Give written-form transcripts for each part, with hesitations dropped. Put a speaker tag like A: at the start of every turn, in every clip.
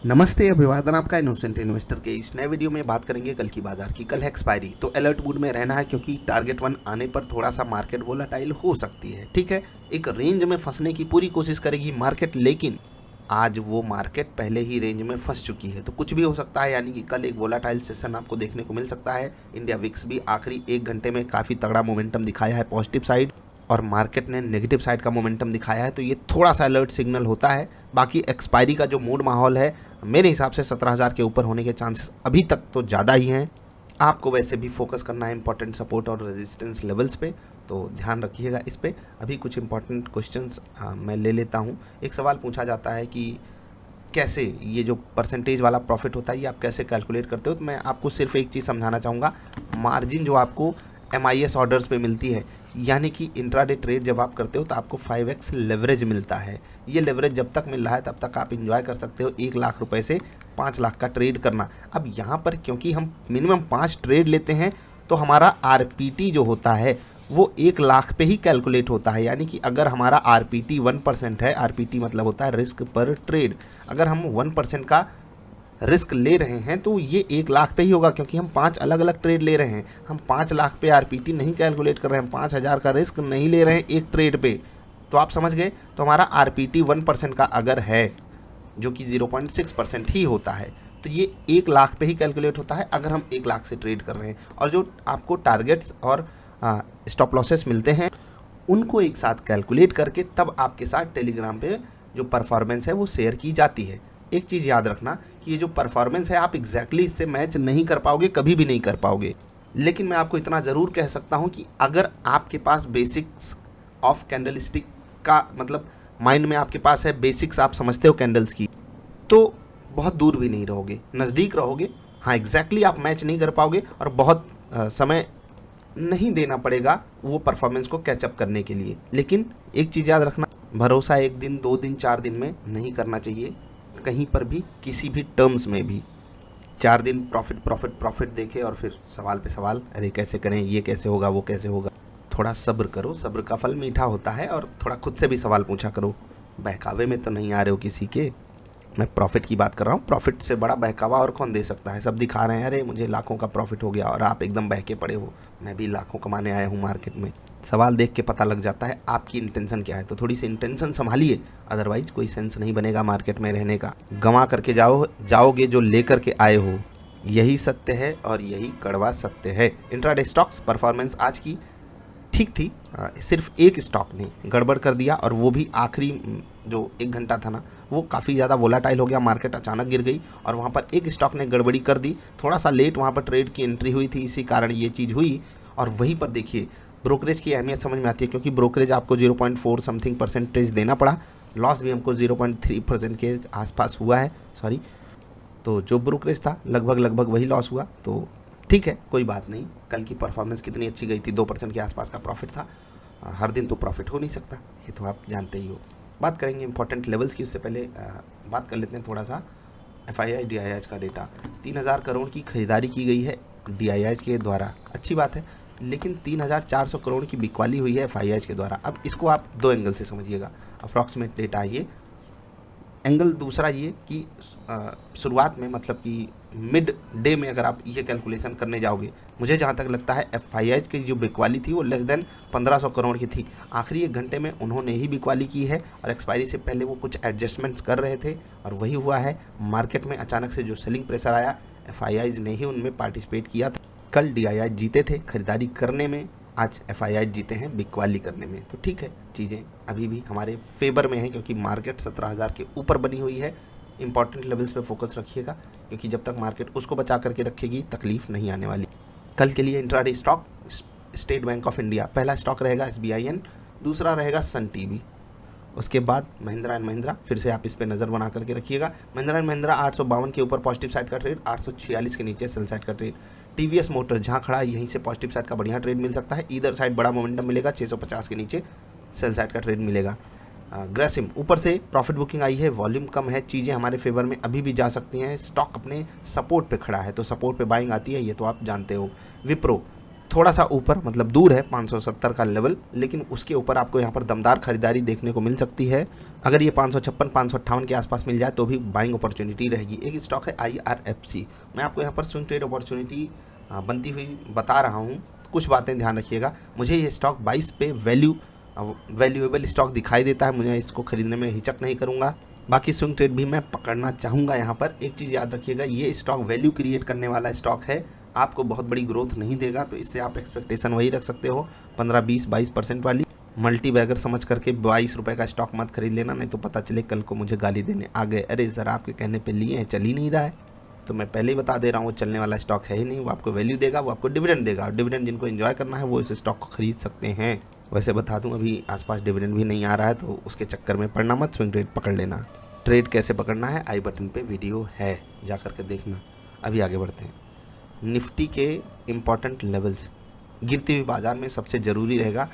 A: नमस्ते, अभिवादन आपका इनोसेंट इन्वेस्टर के इस नए वीडियो में बात करेंगे कल की बाजार की। कल है एक्सपायरी, तो अलर्ट मूड में रहना है क्योंकि टारगेट 1 आने पर थोड़ा सा मार्केट वोलाटाइल हो सकती है। ठीक है, एक रेंज में फंसने की पूरी कोशिश करेगी मार्केट, लेकिन आज वो मार्केट पहले ही रेंज में फंस चुकी है, तो कुछ भी हो सकता है। यानी कि कल एक वोलाटाइल सेशन आपको देखने को मिल सकता है। इंडिया विक्स भी आखिरी 1 घंटे में काफ़ी तगड़ा मोमेंटम दिखाया है पॉजिटिव साइड, और मार्केट ने नेगेटिव साइड का मोमेंटम दिखाया है, तो ये थोड़ा सा अलर्ट सिग्नल होता है। बाकी एक्सपायरी का जो मूड माहौल है मेरे हिसाब से 17,000 के ऊपर होने के चांसेस अभी तक तो ज़्यादा ही हैं। आपको वैसे भी फोकस करना है इंपॉर्टेंट सपोर्ट और रेजिस्टेंस लेवल्स पे, तो ध्यान रखिएगा इस पे। अभी कुछ इंपॉर्टेंट क्वेश्चंस मैं ले लेता हूँ। एक सवाल पूछा जाता है कि कैसे ये जो परसेंटेज वाला प्रॉफिट होता है ये आप कैसे कैलकुलेट करते हो, तो मैं आपको सिर्फ एक चीज़ समझाना चाहूँगा। मार्जिन जो आपको MIS ऑर्डर्स पे मिलती है, यानी कि इंट्राडे ट्रेड जब आप करते हो तो आपको 5x लेवरेज मिलता है। ये लेवरेज जब तक मिल रहा है तब तक आप इंजॉय कर सकते हो 1 लाख रुपए से 5 लाख का ट्रेड करना। अब यहाँ पर क्योंकि हम मिनिमम 5 ट्रेड लेते हैं, तो हमारा RPT जो होता है वो 1 लाख पे ही कैलकुलेट होता है। यानी कि अगर हमारा RPT 1% है, RPT मतलब होता है रिस्क पर ट्रेड, अगर हम 1% का रिस्क ले रहे हैं तो ये 1 लाख पे ही होगा, क्योंकि हम 5 अलग अलग ट्रेड ले रहे हैं। हम 5 लाख पे RPT नहीं कैलकुलेट कर रहे हैं, 5,000 का रिस्क नहीं ले रहे हैं एक ट्रेड पे। तो आप समझ गए, तो हमारा RPT 1% का अगर है, जो कि 0.6% ही होता है, तो ये 1 लाख पे ही कैलकुलेट होता है अगर हम 1 लाख से ट्रेड कर रहे हैं। और जो आपको टारगेट्स और स्टॉप लॉसेस मिलते हैं उनको एक साथ कैलकुलेट करके तब आपके साथ टेलीग्राम पे जो परफॉर्मेंस है वो शेयर की जाती है। एक चीज़ याद रखना कि ये जो परफॉर्मेंस है आप एग्जैक्टली इससे मैच नहीं कर पाओगे, कभी भी नहीं कर पाओगे। लेकिन मैं आपको इतना ज़रूर कह सकता हूँ कि अगर आपके पास बेसिक्स ऑफ कैंडलस्टिक का मतलब माइंड में आपके पास है, बेसिक्स आप समझते हो कैंडल्स की, तो बहुत दूर भी नहीं रहोगे, नज़दीक रहोगे। हाँ, एग्जैक्टली आप मैच नहीं कर पाओगे और बहुत समय नहीं देना पड़ेगा वो परफॉर्मेंस को कैचअप करने के लिए। लेकिन एक चीज़ याद रखना, भरोसा 1 दिन 2 दिन 4 दिन में नहीं करना चाहिए, कहीं पर भी किसी भी टर्म्स में भी। 4 दिन प्रॉफिट प्रॉफिट प्रॉफिट देखे और फिर सवाल पे सवाल, अरे कैसे करें, ये कैसे होगा, वो कैसे होगा। थोड़ा सब्र करो, सब्र का फल मीठा होता है, और थोड़ा खुद से भी सवाल पूछा करो। बहकावे में तो नहीं आ रहे हो किसी के। मैं प्रॉफिट की बात कर रहा हूँ, प्रॉफिट से बड़ा बहकावा और कौन दे सकता है। सब दिखा रहे हैं अरे मुझे लाखों का प्रॉफिट हो गया, और आप एकदम बहके पड़े हो। मैं भी लाखों कमाने आया हूँ मार्केट में। सवाल देख के पता लग जाता है आपकी इंटेंशन क्या है, तो थोड़ी सी इंटेंशन संभालिए, अदरवाइज कोई सेंस नहीं बनेगा मार्केट में रहने का। गंवा करके जाओगे जो लेकर के आए हो, यही सत्य है और यही कड़वा सत्य है। इंट्राडे स्टॉक्स परफॉर्मेंस आज की ठीक थी, सिर्फ एक स्टॉक ने गड़बड़ कर दिया, और वो भी आखिरी जो 1 घंटा था ना, वो काफ़ी ज़्यादा वोलाटाइल हो गया, मार्केट अचानक गिर गई, और वहाँ पर एक स्टॉक ने गड़बड़ी कर दी। थोड़ा सा लेट वहाँ पर ट्रेड की एंट्री हुई थी, इसी कारण ये चीज़ हुई। और वहीं पर देखिए ब्रोकरेज की अहमियत समझ में आती है, क्योंकि ब्रोकरेज आपको 0.4 समथिंग परसेंटेज देना पड़ा, लॉस भी हमको 0.3% के आसपास हुआ है, सॉरी। तो जो ब्रोकरेज था लगभग वही लॉस हुआ, तो ठीक है, कोई बात नहीं। कल की परफॉर्मेंस कितनी अच्छी गई थी, 2% के आसपास का प्रॉफिट था। हर दिन तो प्रॉफिट हो नहीं सकता, ये तो आप जानते ही हो। बात करेंगे इंपॉर्टेंट लेवल्स की, उससे पहले बात कर लेते हैं थोड़ा सा FII DII का डेटा। 3,000 करोड़ की खरीदारी की गई है DII के द्वारा, अच्छी बात है, लेकिन 3,400 करोड़ की बिकवाली हुई है FII के द्वारा। अब इसको आप 2 एंगल से समझिएगा, अप्रॉक्सीमेट डेटा ये। एंगल दूसरा ये कि शुरुआत में मतलब कि मिड डे में अगर आप ये कैलकुलेशन करने जाओगे, मुझे जहाँ तक लगता है FII की जो बिकवाली थी वो लेस देन 1,500 करोड़ की थी। आखिरी 1 घंटे में उन्होंने ही बिकवाली की है, और एक्सपायरी से पहले वो कुछ एडजस्टमेंट्स कर रहे थे, और वही हुआ है। मार्केट में अचानक से जो सेलिंग प्रेशर आया, FIIs ने ही उनमें पार्टिसिपेट किया था। कल DII जीते थे खरीदारी करने में, आज FII जीते हैं बिकवाली करने में। तो ठीक है, चीज़ें अभी भी हमारे फेवर में हैं, क्योंकि मार्केट 17,000 के ऊपर बनी हुई है। इंपॉर्टेंट लेवल्स पे फोकस रखिएगा, क्योंकि जब तक मार्केट उसको बचा करके रखेगी तकलीफ नहीं आने वाली। कल के लिए intraday stock, state bank of India पहला स्टॉक रहेगा, SBIN दूसरा रहेगा सन टीवी, उसके बाद महिंद्रा एंड महिंद्रा। फिर से आप इस पर नज़र बना करके रखिएगा। महिंद्रा एंड महिंद्रा 852 के ऊपर पॉजिटिव साइड का ट्रेड, 846 के नीचे सेल साइड का ट्रेड। TVS मोटर जहाँ खड़ा है यहीं से पॉजिटिव साइड का बढ़िया ट्रेड मिल सकता है, इधर साइड बड़ा मोमेंटम मिलेगा, 650 के नीचे सेल साइड का ट्रेड मिलेगा। ग्रेसिम ऊपर से प्रॉफिट बुकिंग आई है, वॉल्यूम कम है, चीज़ें हमारे फेवर में अभी भी जा सकती हैं। स्टॉक अपने सपोर्ट पे खड़ा है, तो सपोर्ट पे बाइंग आती है, ये तो आप जानते हो। विप्रो थोड़ा सा ऊपर मतलब दूर है 570 का लेवल, लेकिन उसके ऊपर आपको यहाँ पर दमदार खरीदारी देखने को मिल सकती है। अगर ये 556 558 के आसपास मिल जाए तो भी बाइंग अपॉर्चुनिटी रहेगी। एक स्टॉक है IRFC, मैं आपको यहाँ पर स्विंग ट्रेड अपॉर्चुनिटी बनती हुई बता रहा हूँ, कुछ बातें ध्यान रखिएगा। मुझे ये स्टॉक 22 पे वैल्यूएबल स्टॉक दिखाई देता है, मुझे इसको खरीदने में हिचक नहीं करूँगा। बाकी स्विंग ट्रेड भी मैं पकड़ना चाहूँगा। यहाँ पर एक चीज़ याद रखिएगा, ये स्टॉक वैल्यू क्रिएट करने वाला स्टॉक है, आपको बहुत बड़ी ग्रोथ नहीं देगा, तो इससे आप एक्सपेक्टेशन वही रख सकते हो 15-20-22% वाली। मल्टी बैगर समझ करके 22 रुपये का स्टॉक मत खरीद लेना, नहीं तो पता चले कल को मुझे गाली देने आ गए, अरे सर आपके कहने पे लिए हैं, चल ही नहीं रहा है। तो मैं पहले ही बता दे रहा हूँ, वो चलने वाला स्टॉक है ही नहीं। वो आपको वैल्यू देगा, वो आपको डिविडेंड देगा, और डिविडेंड जिनको एंजॉय करना है वो इस स्टॉक को खरीद सकते हैं। वैसे बता दूँ अभी आसपास डिविडेंड भी नहीं आ रहा है, तो उसके चक्कर में पड़ना मत, स्विंग ट्रेड पकड़ लेना। ट्रेड कैसे पकड़ना है आई बटन पे वीडियो है, जा कर के देखना। अभी आगे बढ़ते हैं। निफ्टी के इम्पॉर्टेंट लेवल्स, गिरती हुई बाज़ार में सबसे ज़रूरी रहेगा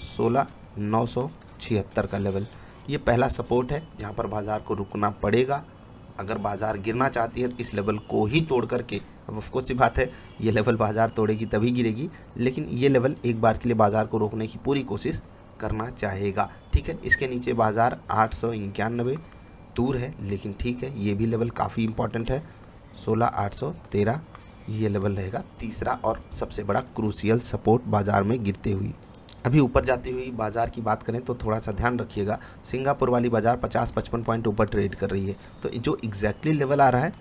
A: 16,976 का लेवल। ये पहला सपोर्ट है जहाँ पर बाज़ार को रुकना पड़ेगा। अगर बाज़ार गिरना चाहती है तो इस लेवल को ही तोड़ करके, अब ऑफकोर्स सी बात है ये लेवल बाज़ार तोड़ेगी तभी गिरेगी, लेकिन ये लेवल एक बार के लिए बाज़ार को रोकने की पूरी कोशिश करना चाहेगा। ठीक है, इसके नीचे बाज़ार 891 दूर है, लेकिन ठीक है ये भी लेवल काफ़ी इंपॉर्टेंट है। 16,813 ये लेवल रहेगा तीसरा और सबसे बड़ा क्रूशियल सपोर्ट बाज़ार में गिरते हुई। अभी ऊपर जाती हुई बाज़ार की बात करें तो थोड़ा सा ध्यान रखिएगा, सिंगापुर वाली बाज़ार 50-55 पॉइंट ऊपर ट्रेड कर रही है, तो जो एग्जैक्टली लेवल आ रहा है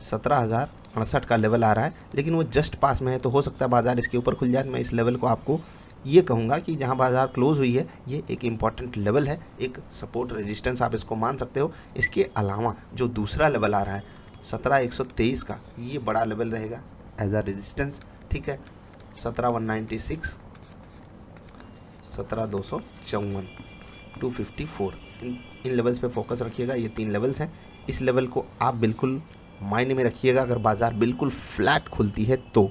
A: 17,068 का लेवल आ रहा है, लेकिन वो जस्ट पास में है, तो हो सकता है बाज़ार इसके ऊपर खुल जाए। मैं इस लेवल को आपको ये कहूँगा कि जहाँ बाज़ार क्लोज हुई है ये एक इम्पॉर्टेंट लेवल है, एक सपोर्ट रेजिस्टेंस आप इसको मान सकते हो। इसके अलावा जो दूसरा लेवल आ रहा है 17,123 का, ये बड़ा लेवल रहेगा एज अ रेजिस्टेंस। ठीक है, 17,196, 17,254, 254, इन लेवल्स पे फोकस रखिएगा। ये 3 लेवल्स हैं, इस लेवल को आप बिल्कुल माइंड में रखिएगा। अगर बाज़ार बिल्कुल फ्लैट खुलती है तो,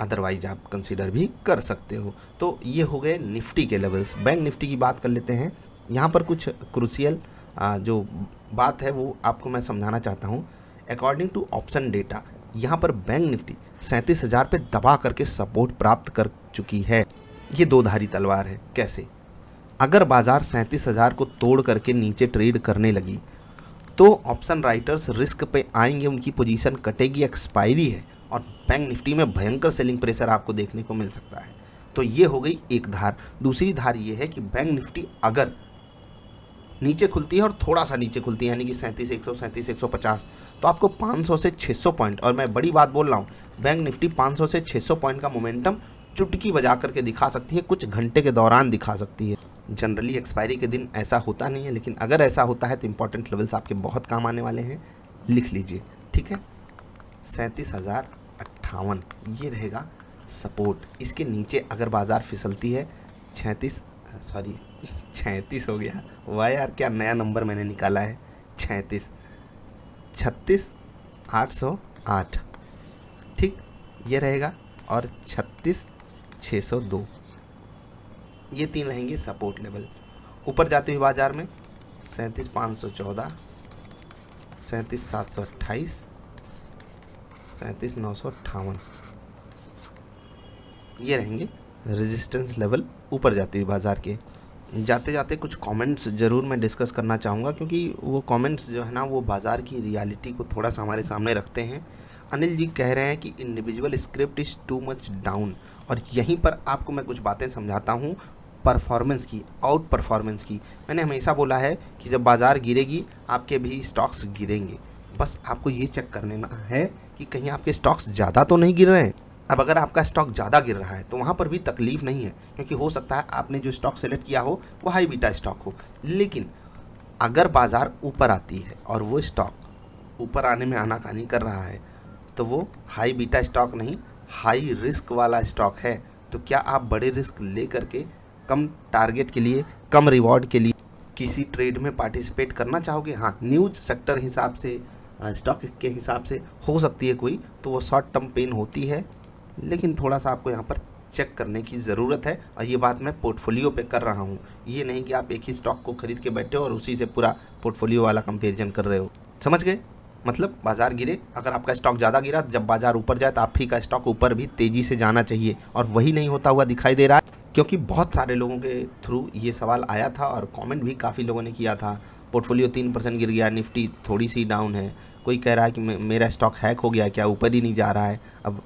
A: अदरवाइज आप कंसीडर भी कर सकते हो। तो ये हो गए निफ्टी के लेवल्स। बैंक निफ्टी की बात कर लेते हैं। यहाँ पर कुछ क्रूशियल जो बात है वो आपको मैं समझाना चाहता हूँ। अकॉर्डिंग टू ऑप्शन डेटा, यहाँ पर बैंक निफ्टी 37,000 पे दबा करके सपोर्ट प्राप्त कर चुकी है। ये दो धारी तलवार है। कैसे? अगर बाज़ार 37,000 को तोड़ करके नीचे ट्रेड करने लगी तो ऑप्शन राइटर्स रिस्क पे आएंगे, उनकी पोजीशन कटेगी, एक्सपायरी है, और बैंक निफ्टी में भयंकर सेलिंग प्रेशर आपको देखने को मिल सकता है। तो ये हो गई एक धार। दूसरी धार ये है कि बैंक निफ्टी अगर नीचे खुलती है और थोड़ा सा नीचे खुलती है, यानी कि 37,100, 37,150, तो आपको 500 से 600 पॉइंट, और मैं बड़ी बात बोल रहा हूँ, बैंक निफ्टी 500 से 600 पॉइंट का मोमेंटम चुटकी बजा करके दिखा सकती है, कुछ घंटे के दौरान दिखा सकती है। जनरली एक्सपायरी के दिन ऐसा होता नहीं है, लेकिन अगर ऐसा होता है तो इंपॉर्टेंट लेवल्स आपके बहुत काम आने वाले हैं, लिख लीजिए। ठीक है, 37,058 ये रहेगा सपोर्ट। इसके नीचे अगर बाज़ार फिसलती है 36 हो गया, वाह यार क्या नया नंबर मैंने निकाला है, 36,808, ठीक ये रहेगा, और 36,602, ये 3 रहेंगे सपोर्ट लेवल। ऊपर जाते हुए बाज़ार में 37,514, 37,728, 37,958 ये रहेंगे रेजिस्टेंस लेवल ऊपर जाते हुए बाज़ार के। जाते जाते कुछ कमेंट्स ज़रूर मैं डिस्कस करना चाहूँगा, क्योंकि वो कमेंट्स जो है ना वो बाज़ार की रियलिटी को थोड़ा सा हमारे सामने रखते हैं। अनिल जी कह रहे हैं कि individual script is too much down, और यहीं पर आपको मैं कुछ बातें समझाता हूँ परफॉर्मेंस की, आउट परफॉर्मेंस की। मैंने हमेशा बोला है कि जब बाज़ार गिरेगी आपके भी स्टॉक्स गिरेंगे, बस आपको ये चेक करना है कि कहीं आपके स्टॉक्स ज़्यादा तो नहीं गिर रहे हैं। अब अगर आपका स्टॉक ज़्यादा गिर रहा है तो वहाँ पर भी तकलीफ़ नहीं है, क्योंकि हो सकता है आपने जो स्टॉक सेलेक्ट किया हो वो हाई बीटा स्टॉक हो। लेकिन अगर बाज़ार ऊपर आती है और वो स्टॉक ऊपर आने में आनाकानी कर रहा है तो वो हाई बीटा स्टॉक नहीं, हाई रिस्क वाला स्टॉक है। तो क्या आप बड़े रिस्क ले करके कम टारगेट के लिए, कम रिवॉर्ड के लिए किसी ट्रेड में पार्टिसिपेट करना चाहोगे? हाँ, न्यूज़ सेक्टर हिसाब से, स्टॉक के हिसाब से हो सकती है कोई, तो वो शॉर्ट टर्म पेन होती है, लेकिन थोड़ा सा आपको यहाँ पर चेक करने की ज़रूरत है। और ये बात मैं पोर्टफोलियो पे कर रहा हूँ, ये नहीं कि आप एक ही स्टॉक को खरीद के बैठे हो और उसी से पूरा पोर्टफोलियो वाला कंपैरिजन कर रहे हो। समझ गए? मतलब बाजार गिरे, अगर आपका स्टॉक ज़्यादा गिरा, जब बाजार ऊपर जाए तो आप ही का स्टॉक ऊपर भी तेज़ी से जाना चाहिए, और वही नहीं होता हुआ दिखाई दे रहा है। क्योंकि बहुत सारे लोगों के थ्रू ये सवाल आया था और कमेंट भी काफ़ी लोगों ने किया था। पोर्टफोलियो 3% गिर गया, निफ्टी थोड़ी सी डाउन है, कोई कह रहा है कि मेरा स्टॉक हैक हो गया, क्या ऊपर ही नहीं जा रहा है। अब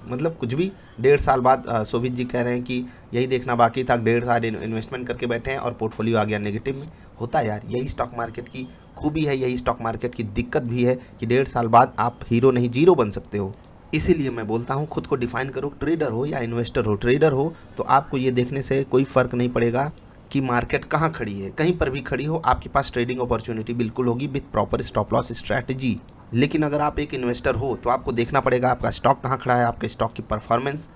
A: मतलब कुछ भी 1.5 साल बाद शोभित जी कह रहे हैं कि यही देखना बाकी था, 1.5 साल इन्वेस्टमेंट करके बैठे हैं और पोर्टफोलियो आ गया नेगेटिव में। होता है यार, यही स्टॉक मार्केट की खूबी है, यही स्टॉक मार्केट की दिक्कत भी है कि 1.5 साल बाद आप हीरो नहीं जीरो बन सकते हो। इसीलिए मैं बोलता हूँ खुद को डिफाइन करो, ट्रेडर हो या इन्वेस्टर हो। ट्रेडर हो तो आपको ये देखने से कोई फ़र्क नहीं पड़ेगा कि मार्केट कहाँ खड़ी है, कहीं पर भी खड़ी हो आपके पास ट्रेडिंग अपॉर्चुनिटी बिल्कुल होगी with proper stop loss strategy. लेकिन अगर आप एक इन्वेस्टर हो तो आपको देखना पड़ेगा आपका स्टॉक कहाँ खड़ा है, आपके स्टॉक की परफॉर्मेंस,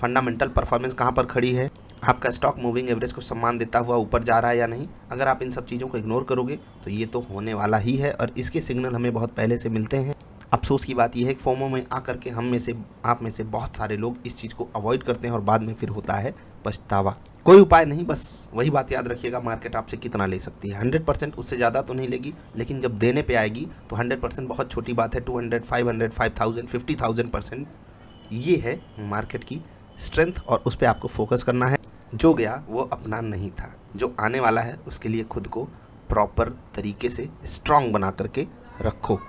A: फंडामेंटल परफॉर्मेंस कहाँ पर खड़ी है, आपका स्टॉक मूविंग एवरेज को सम्मान देता हुआ ऊपर जा रहा है या नहीं। अगर आप इन सब चीज़ों को इग्नोर करोगे तो ये तो होने वाला ही है, और इसके सिग्नल हमें बहुत पहले से मिलते हैं। अफसोस की बात यह है कि फोमो में आकर के हम में से, आप में से बहुत सारे लोग इस चीज़ को अवॉइड करते हैं और बाद में फिर होता है पछतावा। कोई उपाय नहीं, बस वही बात याद रखिएगा, मार्केट आपसे कितना ले सकती है। 100%, उससे ज़्यादा तो नहीं लेगी, लेकिन जब देने पे आएगी तो 100% बहुत छोटी बात है। 200, 500, 5000, 50,000%, ये है मार्केट की स्ट्रेंथ, और उस पर आपको फोकस करना है। जो गया वो अपना नहीं था, जो आने वाला है उसके लिए खुद को प्रॉपर तरीके से स्ट्रांग बना करके रखो।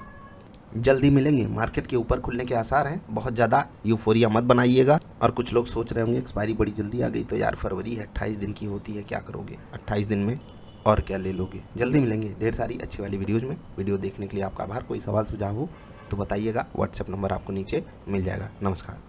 A: जल्दी मिलेंगे, मार्केट के ऊपर खुलने के आसार हैं, बहुत ज़्यादा यूफोरिया मत बनाइएगा। और कुछ लोग सोच रहे होंगे एक्सपायरी बड़ी जल्दी आ गई, तो यार फरवरी है, 28 दिन की होती है, क्या करोगे 28 दिन में, और क्या ले लोगे। जल्दी मिलेंगे ढेर सारी अच्छी वाली वीडियोज़ में। वीडियो देखने के लिए आपका आभार। कोई सवाल सुझाव हो तो बताइएगा, व्हाट्सएप नंबर आपको नीचे मिल जाएगा। नमस्कार।